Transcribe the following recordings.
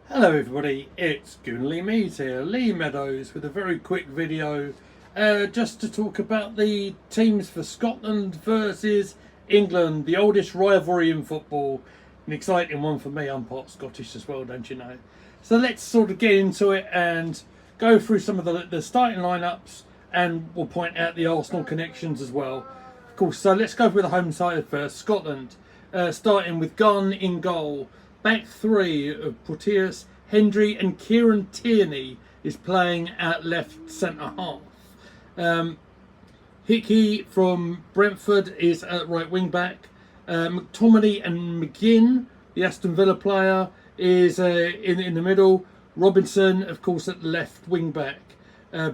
Hello everybody, it's Gooner Meads here, Lee Meadows, with a very quick video just to talk about the teams for Scotland versus England, the oldest rivalry in football. An exciting one for me. I'm part Scottish as well, don't you know? So let's sort of get into it and go through some of the starting lineups, and we'll point out the Arsenal connections as well. Of course, so let's go with the home side first. Scotland, starting with Gunn in goal. Back three of Porteous, Hendry, and Kieran Tierney is playing at left centre half. Hickey from Brentford is at right wing back. McTominay and McGinn, the Aston Villa player, is in the middle. Robinson, of course, at the left wing back.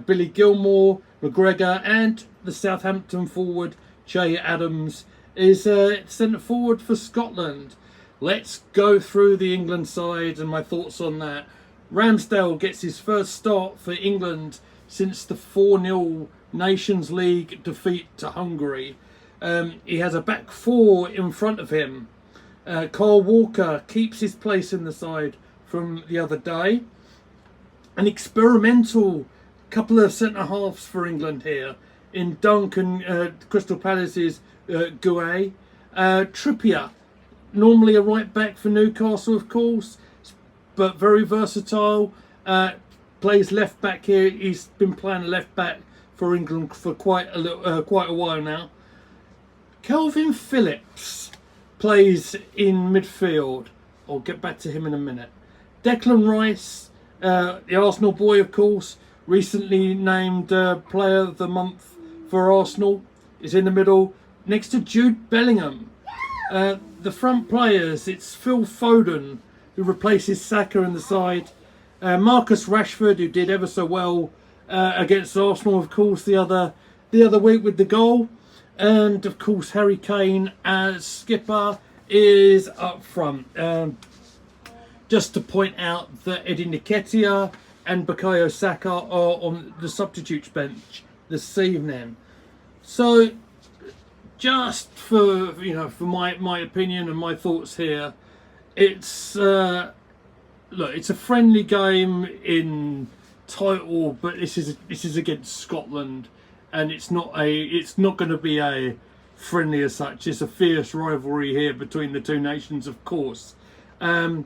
Billy Gilmore, McGregor, and the Southampton forward Che Adams is centre forward for Scotland. Let's go through the England side and my thoughts on that. Ramsdale gets his first start for England since the 4-0 Nations League defeat to Hungary. He has a back four in front of him. Kyle Walker keeps his place in the side from the other day. An experimental couple of centre-halves for England here in Dunk and Crystal Palace's Gué. Trippier, normally a right back for Newcastle, of course, but very versatile. Plays left back here. He's been playing left back for England for quite a while now. Calvin Phillips plays in midfield. I'll get back to him in a minute. Declan Rice, the Arsenal boy, of course, recently named Player of the Month for Arsenal, is in the middle next to Jude Bellingham. The front players, it's Phil Foden, who replaces Saka in the side. Marcus Rashford, who did ever so well against Arsenal, of course, the other week with the goal. And, of course, Harry Kane as skipper is up front. Just to point out that Eddie Nketiah and Bukayo Saka are on the substitutes bench this evening. So, just for my opinion and my thoughts here, it's it's a friendly game in title, but this is against Scotland, and it's not going to be a friendly as such. It's a fierce rivalry here between the two nations, of course. These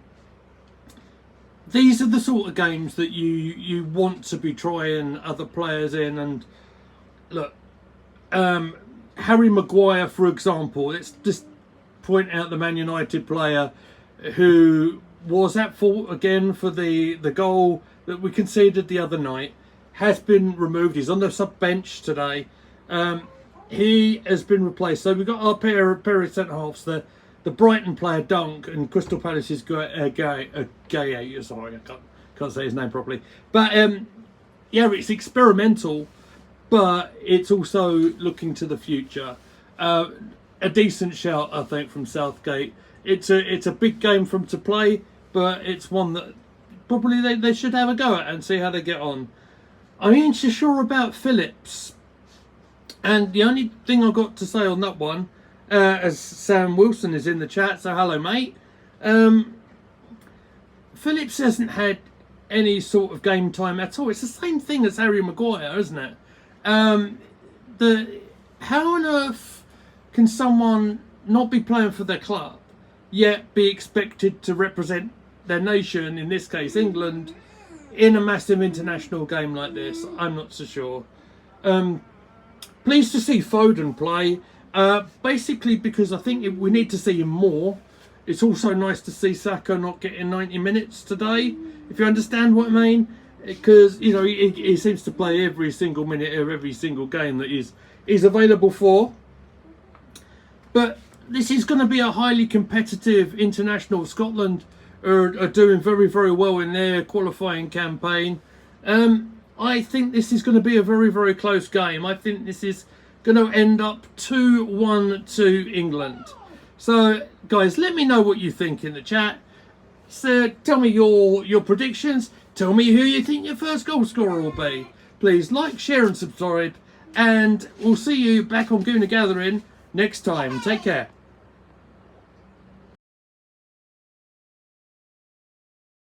are the sort of games that you want to be trying other players in, and look. Harry Maguire, for example, let's just point out the Man United player who was at fault again for the goal that we conceded the other night, has been removed. He's on the sub bench today. He has been replaced. So we've got our pair of centre halves, the Brighton player Dunk and Crystal Palace's Gay. Sorry, I can't say his name properly. But yeah, it's experimental, but it's also looking to the future. A decent shout, I think, from Southgate. It's a big game for them to play, but it's one that probably they should have a go at and see how they get on. I ain't so sure about Phillips. And the only thing I've got to say on that one, as Sam Wilson is in the chat, so hello, mate. Phillips hasn't had any sort of game time at all. It's the same thing as Harry Maguire, isn't it? How on earth can someone not be playing for their club yet be expected to represent their nation, in this case England, in a massive international game like this? I'm not so sure. Pleased to see Foden play, basically because I think we need to see him more. It's also nice to see Saka not getting 90 minutes today, if you understand what I mean. Because, you know, he seems to play every single minute of every single game that he's available for. But this is going to be a highly competitive international. Scotland are doing very, very well in their qualifying campaign. I think this is going to be a very, very close game. I think this is going to end up 2-1 to England. So, guys, let me know what you think in the chat. So, tell me your predictions. Tell me who you think your first goal scorer will be. Please like, share and subscribe. And we'll see you back on Gooner Gathering next time. Take care.